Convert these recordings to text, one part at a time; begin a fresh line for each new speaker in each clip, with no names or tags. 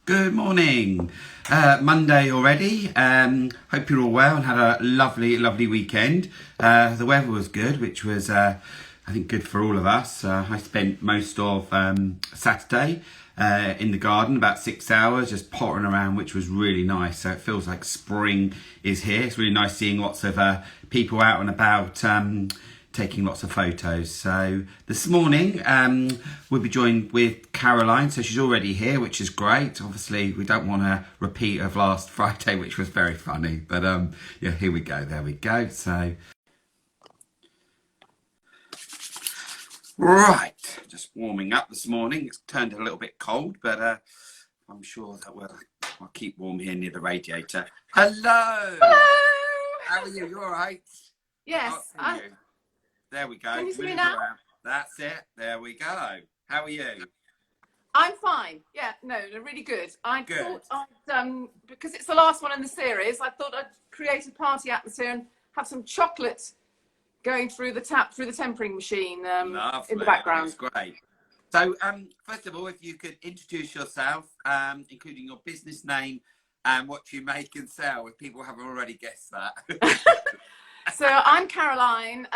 Good morning. Monday already. Hope you're all well and had a lovely, lovely weekend. The weather was good, which was, I think, good for all of us. I spent most of Saturday in the garden, about 6 hours, just pottering around, which was really nice. So it feels like spring is here. It's really nice seeing lots of people out and about. Taking lots of photos. So this morning we'll be joined with Caroline. So she's already here, which is great. Obviously, we don't want a repeat of last Friday, which was very funny. But yeah, here we go. There we go. So right, just warming up this morning. It's turned a little bit cold, but I'm sure that I'll keep warm here near the radiator. Hello.
Hello.
How are you? You all right?
Yes.
There we go.
Can you see me
Move
now?
around. That's it. There we go. How are you?
I'm fine. Yeah, no, they're really good. I
Good.
thought I'd, because it's the last one in the series, I thought I'd create a party atmosphere and have some chocolate going through the tempering machine in the background.
That's great. So, first of all, if you could introduce yourself, including your business name and what you make and sell, if people haven't already guessed that.
So I'm Caroline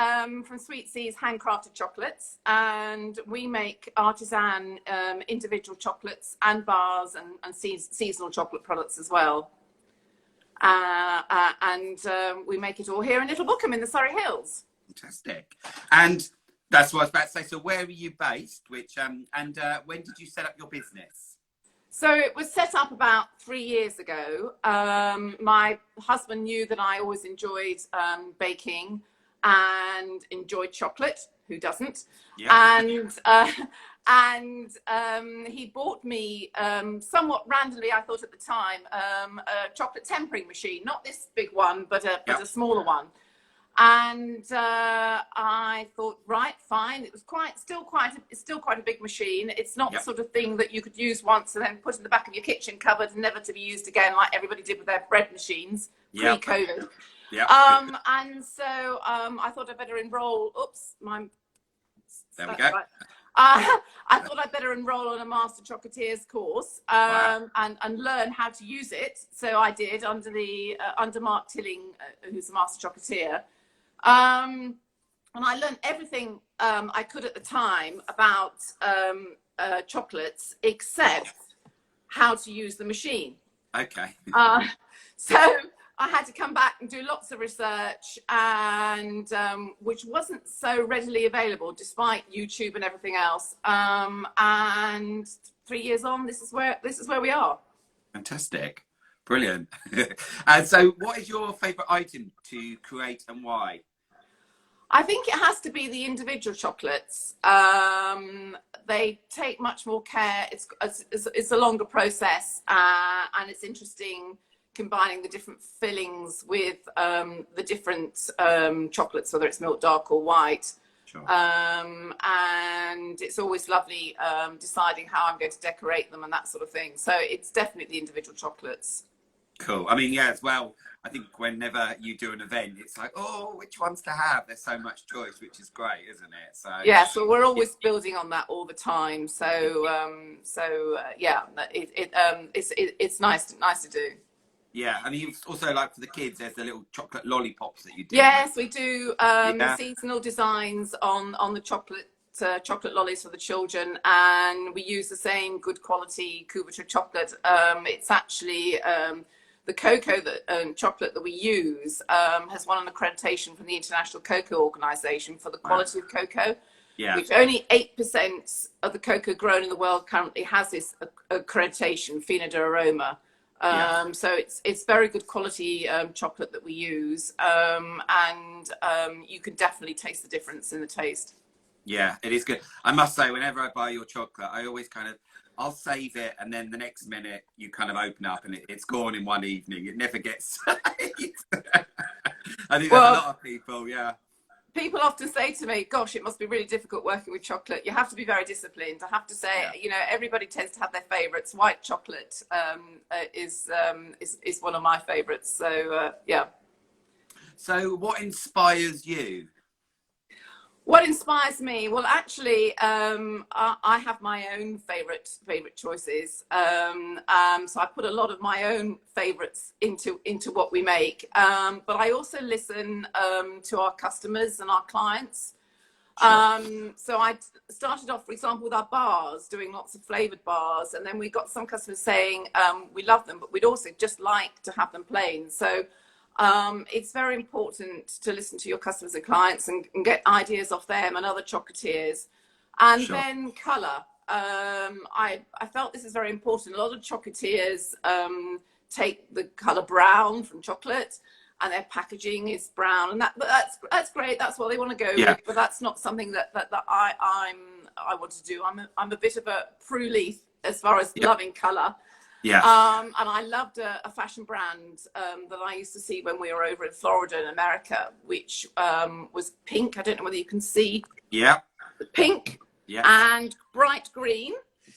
from Sweet Seas Handcrafted Chocolates, and we make artisan individual chocolates and bars and seasonal chocolate products as well. And we make it all here in Little Bookham in the Surrey Hills.
Fantastic. And that's what I was about to say. So where are you based? When did you set up your business?
So it was set up about 3 years ago. My husband knew that I always enjoyed baking and enjoyed chocolate. Who doesn't?
Yeah.
And he bought me, somewhat randomly, I thought at the time, a chocolate tempering machine. Not this big one, but a smaller one. And I thought, right, fine. It was still quite a big machine. It's not the sort of thing that you could use once and then put in the back of your kitchen cupboard and never to be used again, like everybody did with their bread machines pre-COVID. And so I thought I'd better enroll.
There we go.
Right. I thought I'd better enroll on a Master Chocolatiers course and learn how to use it. So I did under Mark Tilling, who's a Master Chocolatier. And I learned everything I could at the time about chocolates, except how to use the machine.
Okay.
So I had to come back and do lots of research, and which wasn't so readily available, despite YouTube and everything else. And 3 years on, this is where we are.
Fantastic. Brilliant. And so what is your favourite item to create and why?
I think it has to be the individual chocolates. They take much more care. It's a longer process, and it's interesting combining the different fillings with the different chocolates, whether it's milk dark or white.
Sure.
And it's always lovely deciding how I'm going to decorate them and that sort of thing. So it's definitely the individual chocolates.
Cool. I mean, yeah, as well, I think whenever you do an event, it's like, oh, which ones to have? There's so much choice, which is great, isn't it? So
yeah, so we're always building on that all the time. So yeah, it's nice to do.
Yeah, and you also, like, for the kids, there's the little chocolate lollipops that you do.
Yes, we do seasonal designs on the chocolate lollies for the children, and we use the same good quality Couverture chocolate. It's actually the cocoa chocolate that we use has won an accreditation from the International Cocoa Organization for the quality of cocoa.
Yeah.
Which only 8% of the cocoa grown in the world currently has this accreditation, Fina de Aroma. So it's very good quality chocolate that we use, and you can definitely taste the difference in the taste.
Yeah, it is good. I must say, whenever I buy your chocolate, I always I'll save it, and then the next minute you kind of open up and it's gone in one evening. It never gets saved. I think there's a lot of people, yeah.
People often say to me, gosh, it must be really difficult working with chocolate. You have to be very disciplined. I have to say, everybody tends to have their favorites. White chocolate is one of my favorites. So, yeah.
So what inspires you?
What inspires me? Well, actually, I have my own favorite choices. So I put a lot of my own favorites into what we make. But I also listen to our customers and our clients.
Sure.
So I started off, for example, with our bars, doing lots of flavored bars, and then we got some customers saying we love them, but we'd also just like to have them plain. So it's very important to listen to your customers and clients and get ideas off them and other chocolatiers. And
Sure.
then colour. I felt this is very important. A lot of chocolatiers take the colour brown from chocolate, and their packaging is brown, and that's great. That's what they want to go with, but that's not something that I want to do. I'm a bit of a Prue leaf as far as loving colour.
Yeah.
And I loved a fashion brand that I used to see when we were over in Florida in America, which was pink. I don't know whether you can see.
Yeah.
Pink.
Yeah.
And bright green.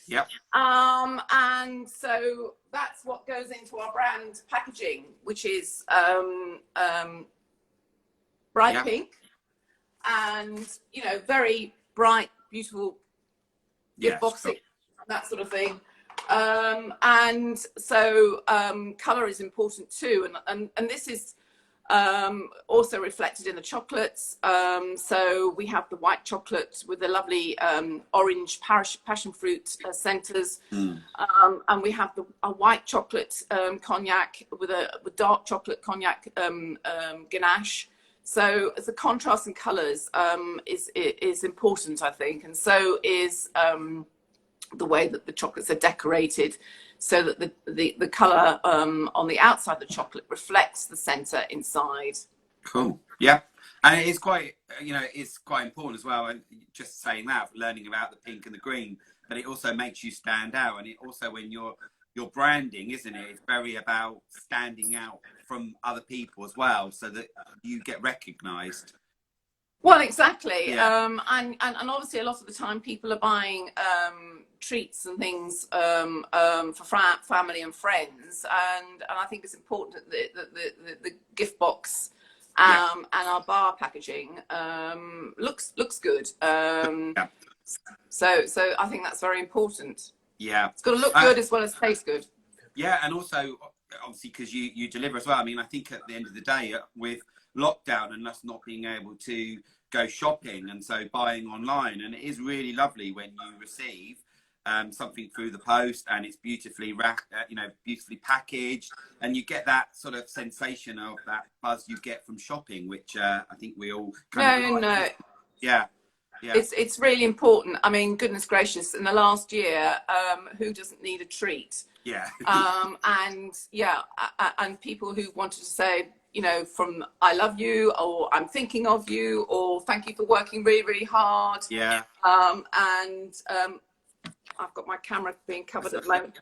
Yep.
And so that's what goes into our brand packaging, which is bright pink and, you know, very bright, beautiful gift boxing, that sort of thing. And so color is important too. And this is also reflected in the chocolates. So we have the white chocolate with the lovely orange passion fruit centers. And we have a white chocolate cognac with dark chocolate cognac ganache. So the contrast in colors is important, I think. And so is the way that the chocolates are decorated, so that the color on the outside of the chocolate reflects the center inside.
Cool. Yeah. And it is quite, you know, it's quite important as well. And just saying that, learning about the pink and the green, but it also makes you stand out. And it also, when you're branding, isn't it? It's very about standing out from other people as well, so that you get recognized.
Well, exactly.
Yeah.
And obviously a lot of the time people are buying treats and things for family and friends. And I think it's important that the gift box and our bar packaging looks good. So I think that's very important.
Yeah.
It's got to look good as well as taste good.
Yeah. And also, obviously, because you deliver as well. I mean, I think at the end of the day, with lockdown and us not being able to go shopping, and so buying online, and it is really lovely when you receive something through the post and it's beautifully beautifully packaged, and you get that sort of sensation of that buzz you get from shopping, which I think we all yeah.
It's really important. I mean, goodness gracious, in the last year, who doesn't need a treat?
Yeah.
And people who wanted to say, you know, from I love you, or I'm thinking of you, or thank you for working really, really hard.
Yeah.
I've got my camera being covered at the moment.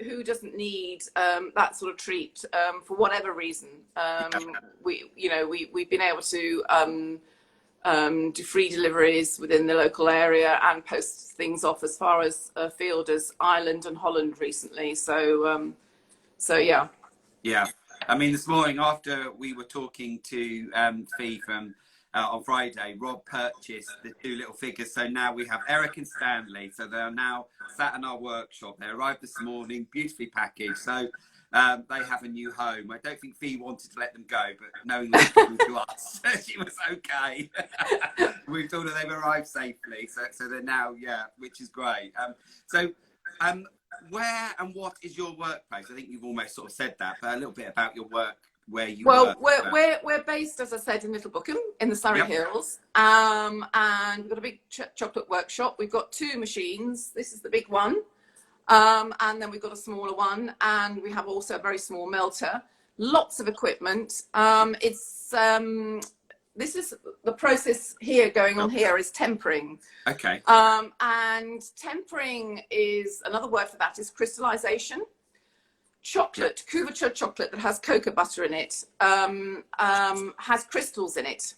Who doesn't need that sort of treat for whatever reason? We've been able to do free deliveries within the local area and post things off as far as afield as Ireland and Holland recently. So yeah.
Yeah. I mean, this morning after we were talking to Fee from on Friday, Rob purchased the 2 little figures. So now we have Eric and Stanley. So they are now sat in our workshop. They arrived this morning, beautifully packaged. So they have a new home. I don't think Fee wanted to let them go, but knowing they're coming to us, she was okay. We told her they've arrived safely. So they're now, which is great. Where and what is your workplace? I think you've almost sort of said that, but a little bit about your work, where you work.
Well, we're based, as I said, in Little Bookham in the Surrey Hills, and we've got a big chocolate workshop. We've got 2 machines. This is the big one, and then we've got a smaller one, and we have also a very small melter. Lots of equipment. This is the process here going on here is tempering.
Okay.
And tempering is another word for that is crystallization. Chocolate, couverture chocolate that has cocoa butter in it, has crystals in it.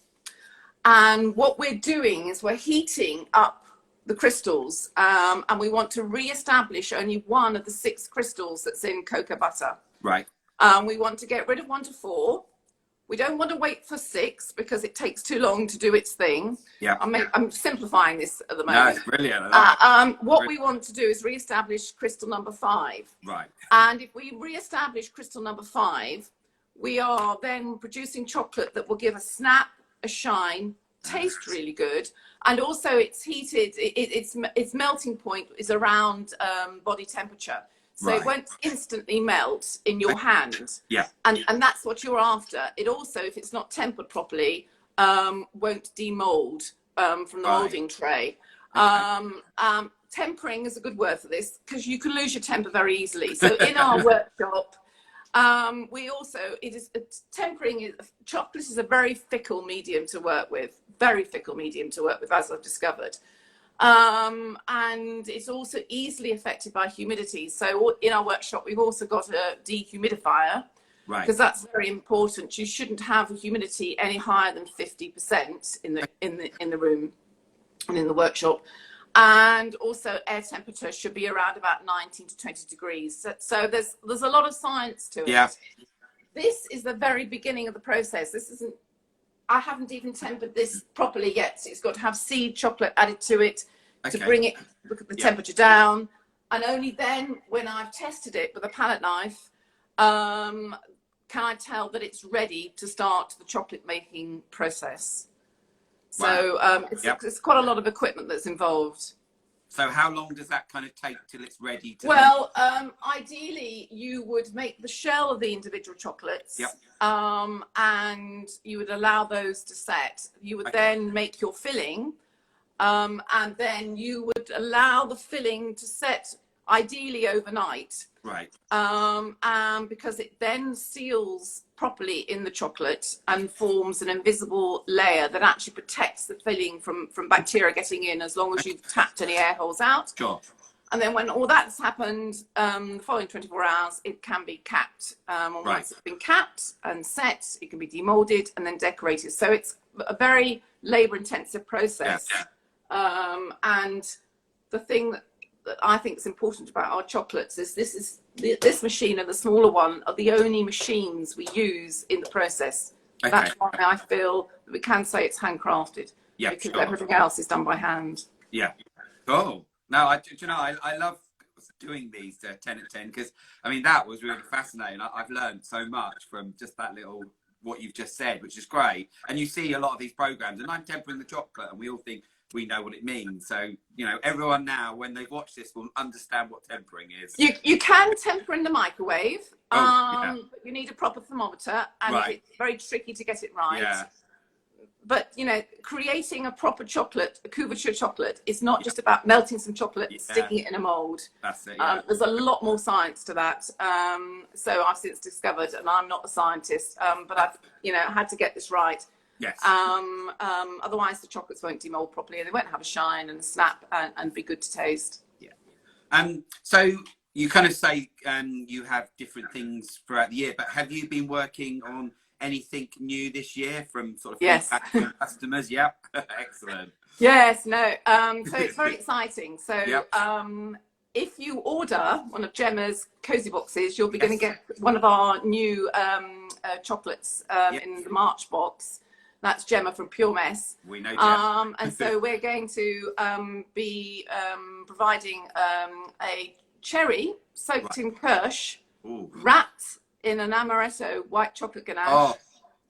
And what we're doing is we're heating up the crystals, and we want to re-establish only one of the 6 crystals that's in cocoa butter.
Right.
We want to get rid of 1 to 4. We don't want to wait for 6 because it takes too long to do its thing.
Yeah.
I'm simplifying this at the
No,
moment.
it's brilliant.
What we want to do is re-establish crystal number 5.
Right.
And if we re-establish crystal number 5, we are then producing chocolate that will give a snap, a shine, taste really good, and also it's heated. Its melting point is around body temperature. So
Right.
it won't instantly melt in your hand.
Yeah.
And that's what you're after. It also, if it's not tempered properly, won't demold from the molding tray. Tempering is a good word for this because you can lose your temper very easily. So in our workshop, we also, chocolate is a very fickle medium to work with, as I've discovered. And it's also easily affected by humidity. So in our workshop, we've also got a dehumidifier,
Right.
because that's very important. You shouldn't have a humidity any higher than 50% in the room and in the workshop. And also air temperature should be around about 19 to 20 degrees. So there's a lot of science to it.
Yeah.
This is the very beginning of the process. I haven't even tempered this properly yet. So it's got to have seed chocolate added to it to bring it, the temperature down. And only then, when I've tested it with a palette knife, can I tell that it's ready to start the chocolate making process. So it's quite a lot of equipment that's involved.
So how long does that kind of take till it's ready to?
Well, ideally, you would make the shell of the individual chocolates, and you would allow those to set. You would then make your filling, and then you would allow the filling to set, ideally overnight.
Right.
Because it then seals properly in the chocolate and forms an invisible layer that actually protects the filling from bacteria getting in, as long as you've tapped any air holes out.
Sure.
And then when all that's happened, the following 24 hours, it can be capped. Once it's been capped and set, it can be demolded and then decorated. So it's a very labor-intensive process. And the thing that I think is important about our chocolates is this machine and the smaller one are the only machines we use in the process. That's why I feel that we can say it's handcrafted, because everything else is done by hand. Yeah.
Oh, no, I love doing these 10 at 10 because, I mean, that was really fascinating. I've learned so much from just that little, what you've just said, which is great. And you see a lot of these programs, and I'm tempering the chocolate, and we all think we know what it means. So, you know, everyone now, when they watch this, will understand what tempering is.
You can temper in the microwave, but you need a proper thermometer, and it's very tricky to get it right. Yeah. But, you know, creating a proper chocolate, a couverture chocolate, is not just about melting some chocolate and sticking it in a mold.
That's it.
There's a lot more science to that. So I've since discovered, and I'm not a scientist, but I've, had to get this right.
Yes.
Otherwise the chocolates won't demold properly, and they won't have a shine and a snap and be good to taste.
Yeah. So you kind of say you have different things throughout the year, but have you been working on anything new this year from sort of feedback from customers? Excellent.
Yes, no. So it's very exciting. So if you order one of Gemma's cozy boxes, you'll be going to get one of our new chocolates in the March box. That's Gemma from Pure Mess.
We know Gemma.
And so we're going to be providing a cherry soaked in kirsch, wrapped in an amaretto white chocolate ganache,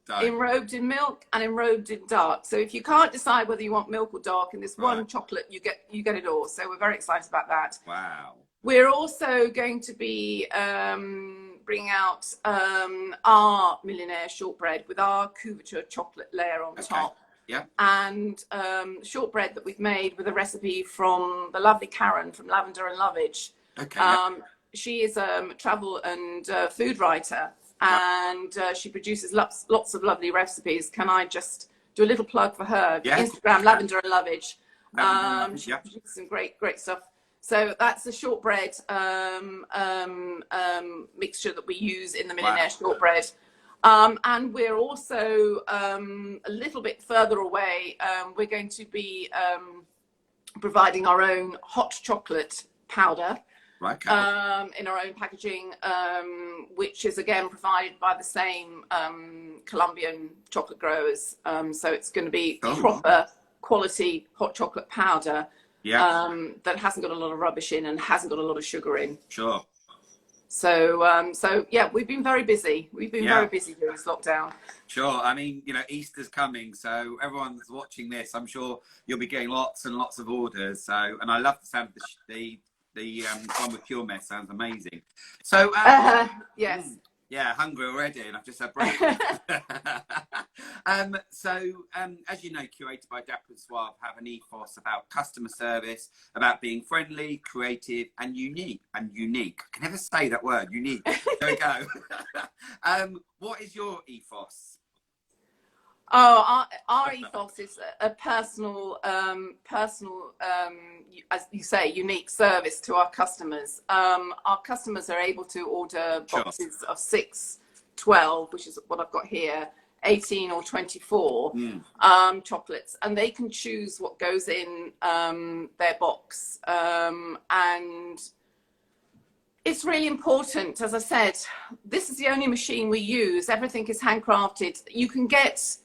enrobed in milk and enrobed in dark. So if you can't decide whether you want milk or dark in this one chocolate, you get it all. So we're very excited about that.
Wow.
We're also going to be bringing out our millionaire shortbread with our couverture chocolate layer on top.
Yeah.
And shortbread that we've made with a recipe from the lovely Karen from Lavender and Lovage.
Okay.
She is a travel and food writer, and she produces lots of lovely recipes. Can I just do a little plug for her?
Yes.
Instagram, Lavender and Lovage. She
Yep.
produces some great stuff. So that's the shortbread mixture that we use in the millionaire shortbread. And we're also a little bit further away. We're going to be providing our own hot chocolate powder.
Right. Okay.
In our own packaging, which is again provided by the same Colombian chocolate growers. So it's going to be proper quality hot chocolate powder that hasn't got a lot of rubbish in and hasn't got a lot of sugar in.
Sure.
So yeah, we've been very busy. We've been very busy during this lockdown.
Sure. I mean, you know, Easter's coming, so everyone that's watching this, I'm sure you'll be getting lots and lots of orders. So, and I love the sound of the one with Pure Mess. Sounds amazing. So,
yes.
Yeah, hungry already, and I've just had breakfast. As you know, Curated by Dapper and Suave have an ethos about customer service, about being friendly, creative, and unique. I can never say that word, unique. There we go. What is your ethos?
Oh, our ethos is a personal, as you say, unique service to our customers. Our customers are able to order boxes of 6, 12, which is what I've got here, 18 or 24 chocolates, and they can choose what goes in their box. And it's really important. As I said, this is the only machine we use. Everything is handcrafted. You can get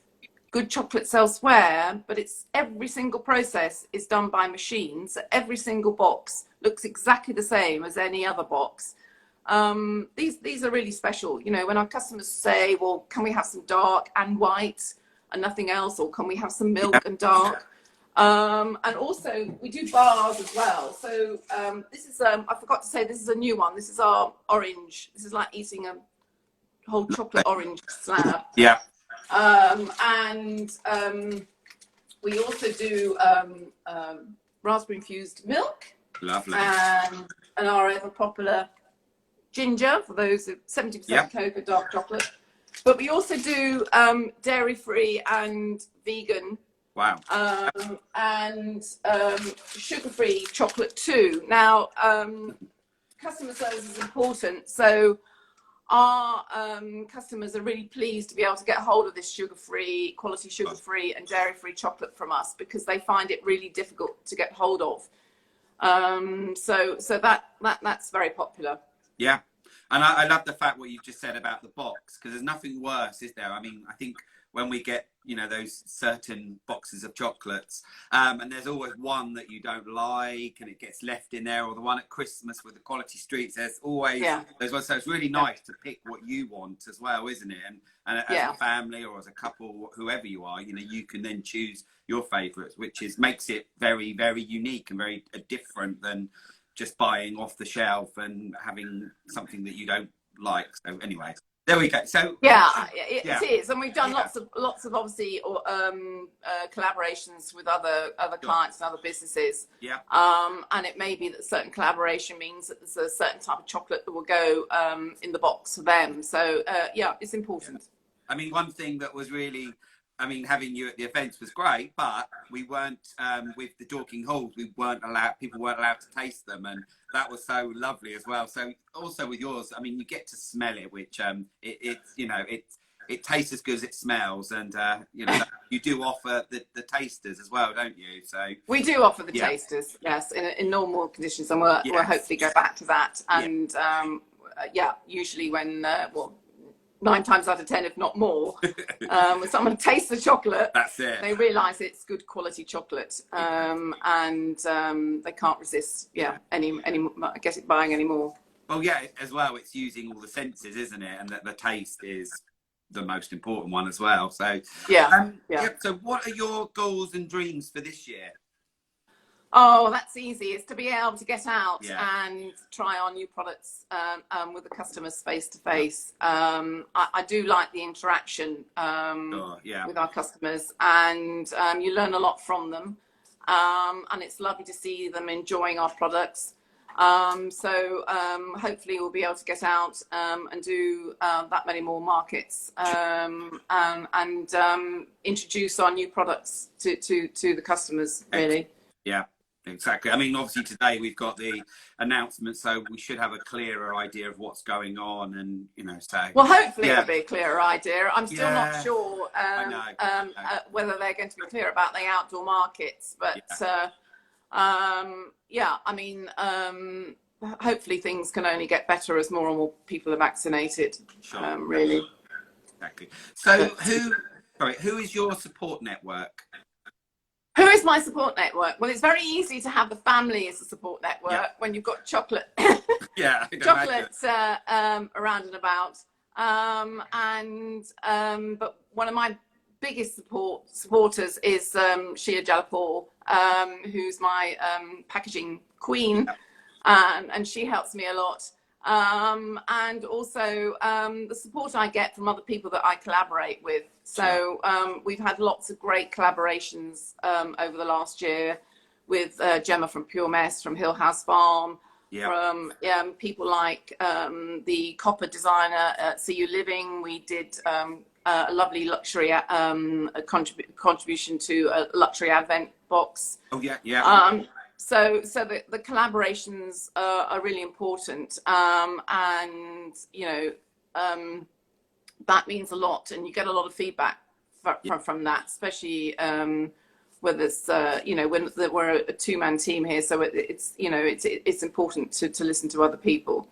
good chocolates elsewhere, but every single process is done by machines. Every single box looks exactly the same as any other box. These are really special. You know, when our customers say, well, can we have some dark and white and nothing else, or can we have some milk and dark? And also we do bars as well. So this is I forgot to say, this is a new one. This is our orange. This is like eating a whole chocolate orange slab.
Yeah.
And we also do raspberry infused milk.
Lovely.
And our ever popular ginger, for those of 70% cocoa dark chocolate. But we also do dairy free and vegan.
Wow.
And sugar free chocolate too. Now, customer service is important. So our customers are really pleased to be able to get hold of this sugar-free, quality sugar-free and dairy-free chocolate from us, because they find it really difficult to get hold of. So that's very popular.
Yeah, and I love the fact what you just said about the box, because there's nothing worse, is there? I mean, I think when we get, you know, those certain boxes of chocolates, and there's always one that you don't like and it gets left in there, or the one at Christmas with the quality streets, there's always those ones. So it's really nice to pick what you want as well, isn't it? And as a family or as a couple, whoever you are, you know, you can then choose your favourites, which makes it very, very unique and very different than just buying off the shelf and having something that you don't like. So anyway, there we go. So
it is, and we've done lots of obviously collaborations with other clients and other businesses. And it may be that certain collaboration means that there's a certain type of chocolate that will go in the box for them. So it's important.
I mean, one thing that was really, I mean, having you at the events was great, but we weren't with the Dorking Halls. People weren't allowed to taste them, and that was so lovely as well. So also with yours, I mean, you get to smell it, which it tastes as good as it smells, and you know, you do offer the tasters as well, don't you? So
we do offer the tasters, yes, in normal conditions, and we'll hopefully go back to that. And usually when 9 times out of 10, if not more, when someone tastes the chocolate,
that's it.
They realise it's good quality chocolate, and they can't resist, buying any more.
Well, yeah, as well, it's using all the senses, isn't it? And that the taste is the most important one as well. So So, what are your goals and dreams for this year?
Oh, that's easy. It's to be able to get out and try our new products with the customers face to face. I do like the interaction with our customers, and you learn a lot from them. And it's lovely to see them enjoying our products. So hopefully we'll be able to get out and do that many more markets and introduce our new products to the customers, really.
Yeah. Exactly. I mean, obviously today we've got the announcement, so we should have a clearer idea of what's going on, and well, hopefully it'll be a clearer idea. I'm still not sure whether they're going to be clear about the outdoor markets, but I mean,
hopefully things can only get better as more and more people are vaccinated.
Sure.
Really.
Exactly. So who is your support network?
Who is my support network? Well, it's very easy to have the family as a support network when you've got chocolate, chocolate around and about. But one of my biggest supporters is Shia Jalapal, who's my packaging queen, and she helps me a lot. And also the support I get from other people that I collaborate with. So we've had lots of great collaborations over the last year with Gemma from Pure Mess, from Hill House Farm, from people like the copper designer at See You Living. We did a lovely luxury contribution to a luxury advent box.
Oh yeah.
So the collaborations are really important, and that means a lot, and you get a lot of feedback from that, especially whether it's when we're a two-man team here, so it's important to listen to other people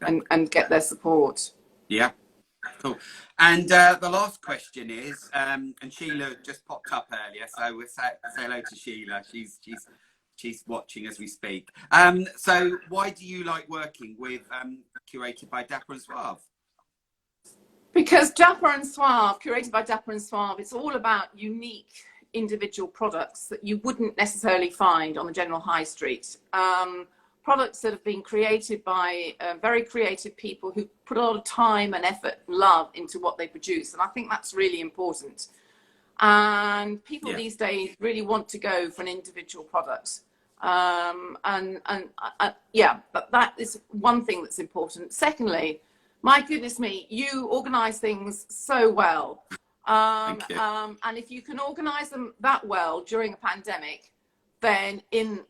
and get their support.
Yeah. Cool. And the last question is, and Sheila just popped up earlier, so we'll say hello to Sheila. She's watching as we speak. So why do you like working with Curated by Dapper and Suave?
Because Dapper and Suave, Curated by Dapper and Suave, it's all about unique individual products that you wouldn't necessarily find on the general high street. Products that have been created by very creative people who put a lot of time and effort and love into what they produce. And I think that's really important. And people these days really want to go for an individual product. But that is one thing that's important. Secondly, my goodness me, you organize things so well. And if you can organize them that well during a pandemic, then in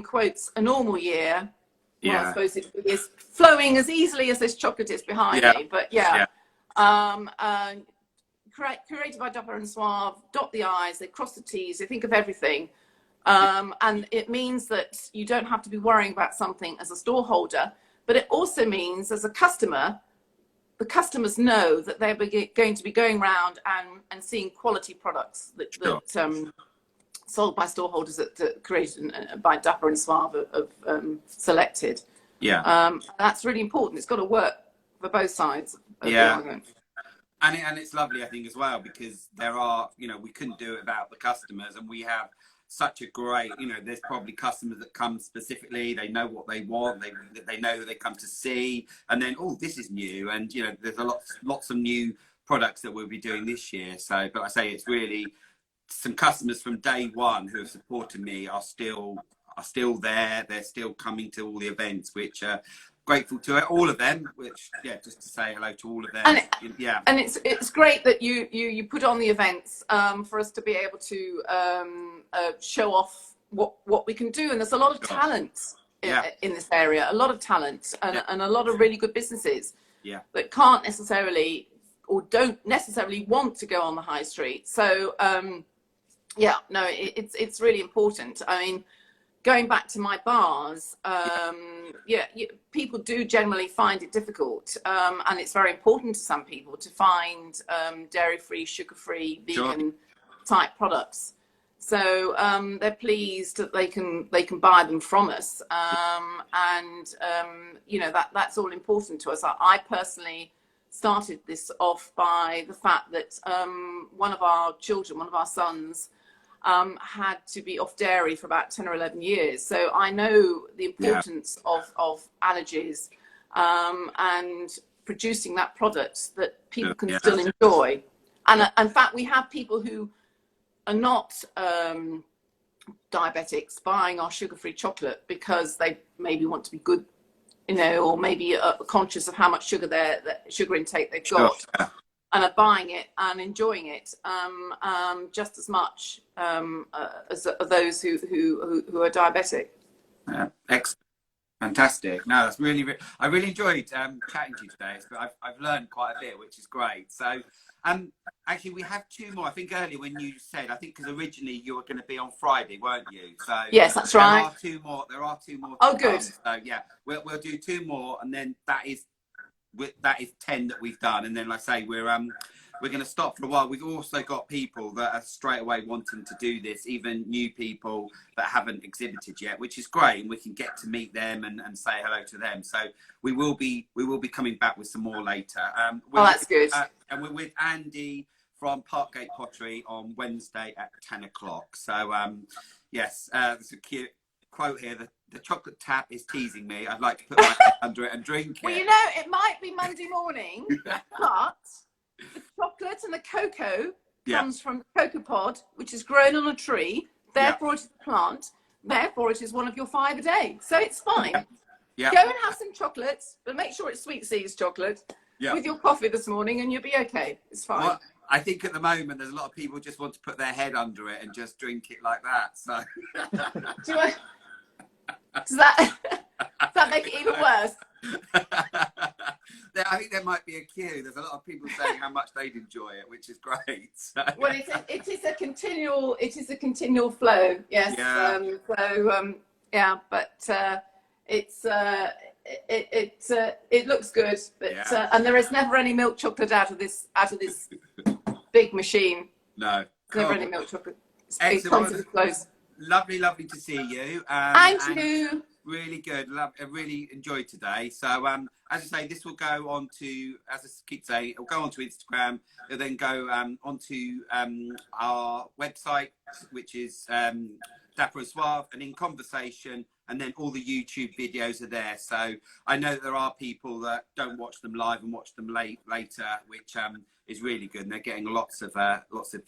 quotes, a normal year, well, I suppose it is flowing as easily as this chocolate is behind me. But Curated by Dapper and Suave, dot the I's, they cross the T's, they think of everything. And it means that you don't have to be worrying about something as a store holder, but it also means as a customer, the customers know that they're going to be going around and seeing quality products that sold by store holders that Curated by Dapper and Suave have selected. That's really important. It's got to work for both sides of the argument.
And it's lovely, I think, as well, because there are, we couldn't do it without the customers, and we have such a great, there's probably customers that come specifically, they know what they want, they know who they come to see, and then, oh, this is new, and, there's lots of new products that we'll be doing this year. So, but I say it's really some customers from day one who have supported me are still there. They're still coming to all the events, which grateful to all of them, which just to say hello to all of them. And
it's great that you put on the events for us to be able to show off what we can do, and there's a lot of talent in this area, a lot of talent, and a lot of really good businesses that can't necessarily or don't necessarily want to go on the high street. So it's really important. I mean, going back to my bars, people do generally find it difficult, and it's very important to some people to find dairy-free, sugar-free, vegan type products. So they're pleased that they can buy them from us, that's all important to us. I personally started this off by the fact that one of our sons, had to be off dairy for about 10 or 11 years. So I know the importance of allergies and producing that product that people can still enjoy. And in fact, we have people who are not diabetics buying our sugar-free chocolate because they maybe want to be good, or maybe conscious of how much sugar intake they've got. And are buying it and enjoying it just as much as those who are diabetic.
Excellent. Fantastic. No, that's I really enjoyed chatting to you today. I've learned quite a bit, which is great. So, actually, we have two more. I think earlier when you said, I think because originally you were going to be on Friday, weren't you? So
Yes, that's right.
There are two more. There are two more.
Oh, good.
So yeah, we'll do two more, and then that is 10 that we've done. And then, like I say, we're going to stop for a while. We've also got people that are straight away wanting to do this, even new people that haven't exhibited yet, which is great. And we can get to meet them and say hello to them. So we will be coming back with some more later.
That's good.
And we're with Andy from Parkgate Pottery on Wednesday at 10 o'clock. So, yes, there's a cute quote here. The chocolate tap is teasing me. I'd like to put my head under it and drink it.
Well, you know, it might be Monday morning, but the chocolate and the cocoa comes from the cocoa pod, which is grown on a tree. Therefore, it is a plant. Therefore, it is one of your 5 a day. So it's fine.
Yeah.
Go and have some chocolate, but make sure it's sweet seas chocolate with your coffee this morning, and you'll be okay. It's fine.
Well, I think at the moment there's a lot of people just want to put their head under it and just drink it like that. So
does that make it even worse?
I think there might be a queue. There's a lot of people saying how much they'd enjoy it, which is great. So.
Well, it is a continual flow. Yes.
Yeah.
But it looks good. But and there is never any milk chocolate out of this big machine.
No.
Never any milk chocolate.
Excellent.
It comes with close.
Lovely to see you.
And you.
Really good. I really enjoyed today. So, as I say, this will go on to, as I keep saying, it'll go onto Instagram. It'll then go onto our website, which is Dapper and Suave, and in conversation, and then all the YouTube videos are there. So I know that there are people that don't watch them live and watch them later, which is really good, and they're getting lots of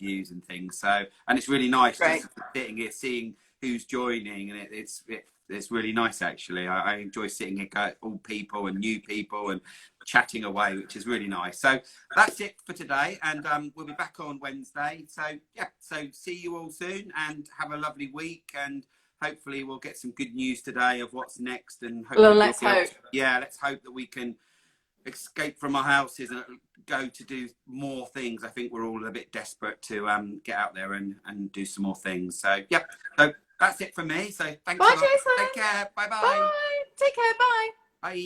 views and things. So, and it's really nice just sitting here seeing who's joining, and it's really nice actually. I enjoy sitting here, all people and new people, and chatting away, which is really nice. So that's it for today, and we'll be back on Wednesday. So yeah, so see you all soon, and have a lovely week, and hopefully we'll get some good news today of what's next. And hopefully
let's hope.
Yeah, let's hope that we can escape from our houses and go to do more things. I think we're all a bit desperate to get out there and do some more things. So yeah, so that's it from me. So thanks a lot.
Jason.
Take care. Bye-bye.
Bye. Take care. Bye.
Bye.